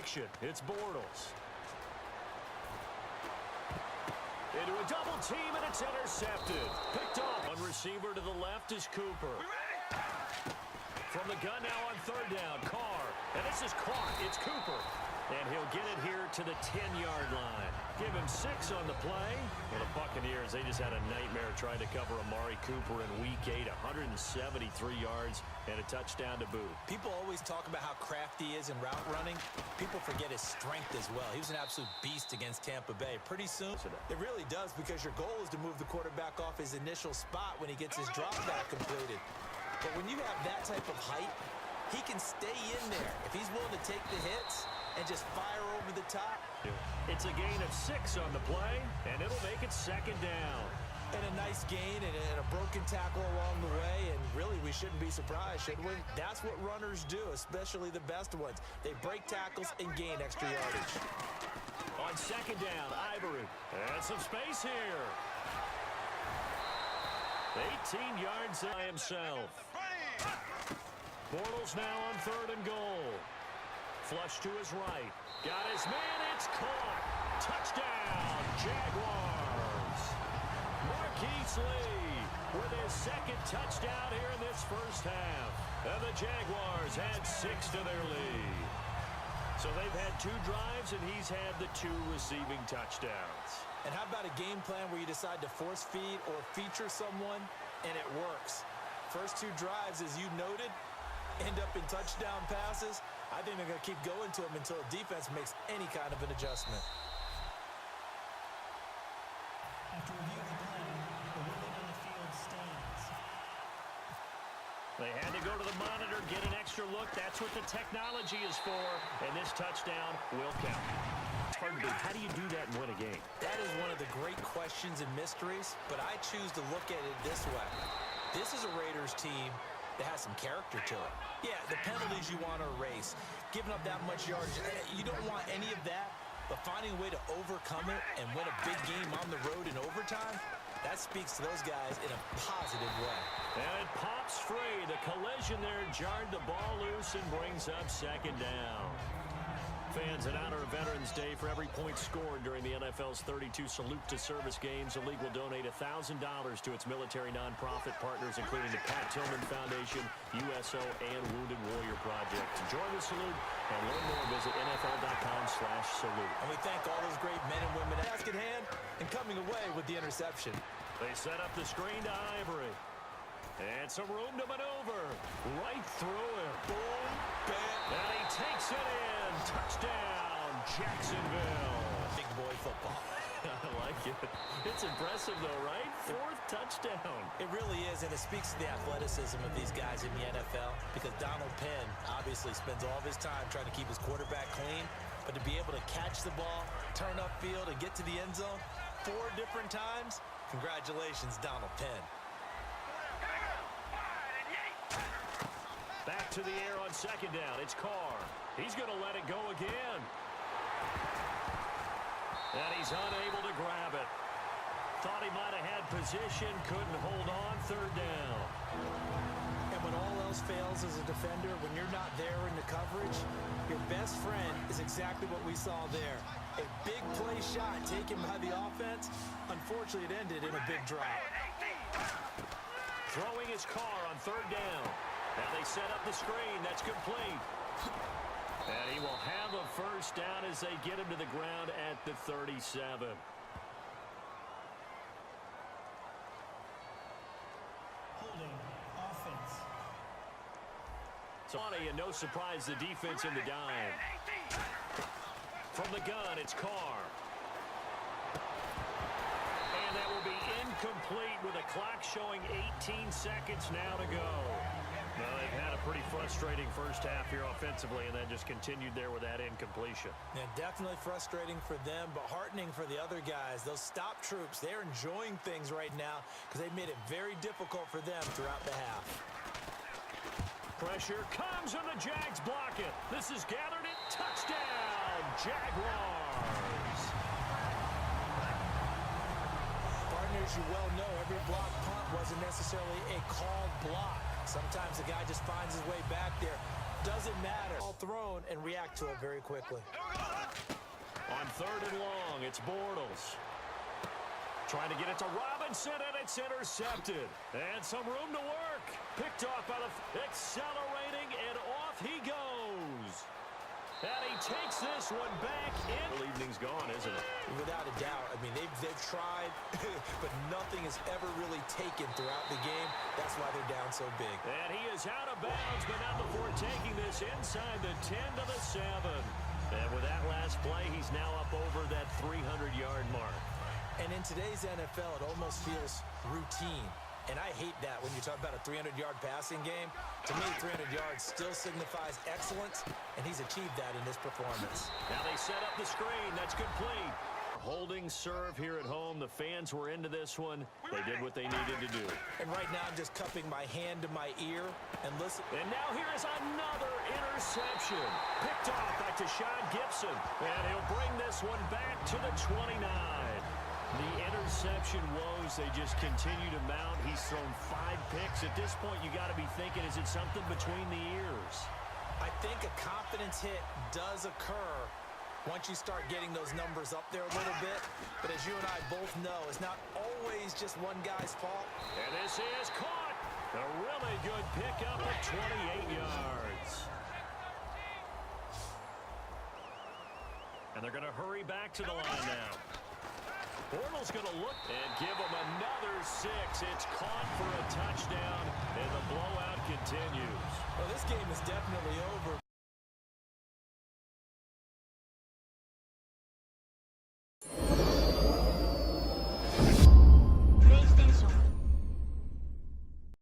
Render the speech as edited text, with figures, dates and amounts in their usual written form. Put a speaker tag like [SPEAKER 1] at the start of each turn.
[SPEAKER 1] action. It's Bortles. Into a double team, and it's intercepted. Picked off. One receiver to the left is Cooper. From the gun now on third down, Carr. And this is caught. It's Cooper. And he'll get it here to the 10-yard line. Give him 6 on the play. Well, the Buccaneers, they just had a nightmare trying to cover Amari Cooper in Week 8. 173 yards and a touchdown to boot.
[SPEAKER 2] People always talk about how crafty he is in route running. People forget his strength as well. He was an absolute beast against Tampa Bay. Pretty soon, it really does, because your goal is to move the quarterback off his initial spot when he gets his drop back completed. But when you have that type of height, he can stay in there. If he's willing to take the hits and just fire over the top.
[SPEAKER 1] It's a gain of 6 on the play, and it'll make it second down.
[SPEAKER 2] And a nice gain and a broken tackle along the way, and really we shouldn't be surprised, should we? That's what runners do, especially the best ones. They break tackles and gain extra yardage.
[SPEAKER 1] On second down, Ivory. And some space here. 18 yards by himself. Bortles now on third and goal. Flush to his right. Got his man. It's caught. Touchdown, Jaguars. Marquise Lee with his second touchdown here in this first half. And the Jaguars had 6 to their lead. So they've had 2 drives, and he's had the 2 receiving touchdowns.
[SPEAKER 2] And how about a game plan where you decide to force feed or feature someone, and it works? First 2 drives, as you noted, end up in touchdown passes. I think they're going to keep going to him until the defense makes any kind of an adjustment.
[SPEAKER 3] After review of the play, the ruling on the field stands.
[SPEAKER 1] They had to go to the monitor, get an extra look. That's what the technology is for. And this touchdown will count. It's hard to do. How do you do that and win a game?
[SPEAKER 2] That is one of the great questions and mysteries, but I choose to look at it this way. This is a Raiders team that has some character to it. Yeah, the penalties you want to erase, giving up that much yardage, you don't want any of that, but finding a way to overcome it and win a big game on the road in overtime, that speaks to those guys in a positive way.
[SPEAKER 1] And it pops free. The collision there jarred the ball loose and brings up second down. Fans, in honor of Veterans Day, for every point scored during the NFL's 32 Salute to Service games, the league will donate $1,000 to its military nonprofit partners, including the Pat Tillman Foundation, USO, and Wounded Warrior Project. To join the salute and learn more, visit NFL.com/salute.
[SPEAKER 2] And we thank all those great men and women. Task at hand and coming away with the interception.
[SPEAKER 1] They set up the screen to Ivory. And some room to maneuver. Right through him. Boom, bam. And he takes it in. Touchdown, Jacksonville.
[SPEAKER 2] Big boy football.
[SPEAKER 1] I like it. It's impressive, though, right? 4th touchdown.
[SPEAKER 2] It really is, and it speaks to the athleticism of these guys in the NFL, because Donald Penn obviously spends all of his time trying to keep his quarterback clean, but to be able to catch the ball, turn upfield, and get to the end zone 4 different times, congratulations, Donald Penn.
[SPEAKER 1] Back to the air on second down. It's Carr. He's going to let it go again. And he's unable to grab it. Thought he might have had position, couldn't hold on, third down.
[SPEAKER 2] And when all else fails as a defender, when you're not there in the coverage, your best friend is exactly what we saw there. A big play shot taken by the offense. Unfortunately, it ended in a big drop.
[SPEAKER 1] Throwing his Carr on third down. Now they set up the screen. That's complete. And he will have a first down as they get him to the ground at the 37.
[SPEAKER 3] Holding offense.
[SPEAKER 1] And no surprise, the defense in the dime. From the gun, it's Carr. And that will be incomplete with a clock showing 18 seconds now to go. Well, they've had a pretty frustrating first half here offensively, and then just continued there with that incompletion.
[SPEAKER 2] Yeah, definitely frustrating for them, but heartening for the other guys. Those stop troops, they're enjoying things right now because they've made it very difficult for them throughout the half.
[SPEAKER 1] Pressure comes, and the Jags block it. This is gathered in. Touchdown, Jaguars.
[SPEAKER 2] Partners, you well know every block punt wasn't necessarily a called block. Sometimes the guy just finds his way back there. Doesn't matter. All thrown and react to it very quickly.
[SPEAKER 1] On 3rd and long, it's Bortles. Trying to get it to Robinson, and it's intercepted. And some room to work. Picked off by the accelerating, and off he goes. And he takes this one back in. The evening's gone, isn't it?
[SPEAKER 2] Without a doubt. I mean, they've tried, but nothing is ever really taken throughout the game. That's why they're down so big.
[SPEAKER 1] And he is out of bounds, but not before taking this inside the 10 to the 7. And with that last play, he's now up over that 300-yard mark.
[SPEAKER 2] And in today's NFL, it almost feels routine. And I hate that when you talk about a 300-yard passing game. To me, 300 yards still signifies excellence, and he's achieved that in this performance.
[SPEAKER 1] Now they set up the screen. That's complete. Holding serve here at home. The fans were into this one. They did what they needed to do.
[SPEAKER 2] And right now, I'm just cupping my hand to my ear and listen.
[SPEAKER 1] And now here is another interception. Picked off by Tashawn Gibson. And he'll bring this one back to the 29. The interception woes, they just continue to mount. He's thrown 5 picks. At this point, you got to be thinking, is it something between the ears?
[SPEAKER 2] I think a confidence hit does occur once you start getting those numbers up there a little bit. But as you and I both know, it's not always just one guy's fault.
[SPEAKER 1] And this is caught. A really good pickup at 28 yards. And they're going to hurry back to the line now. Bortles going to look and give him another 6. It's caught for a touchdown, and the blowout continues.
[SPEAKER 2] Well, this game is definitely over,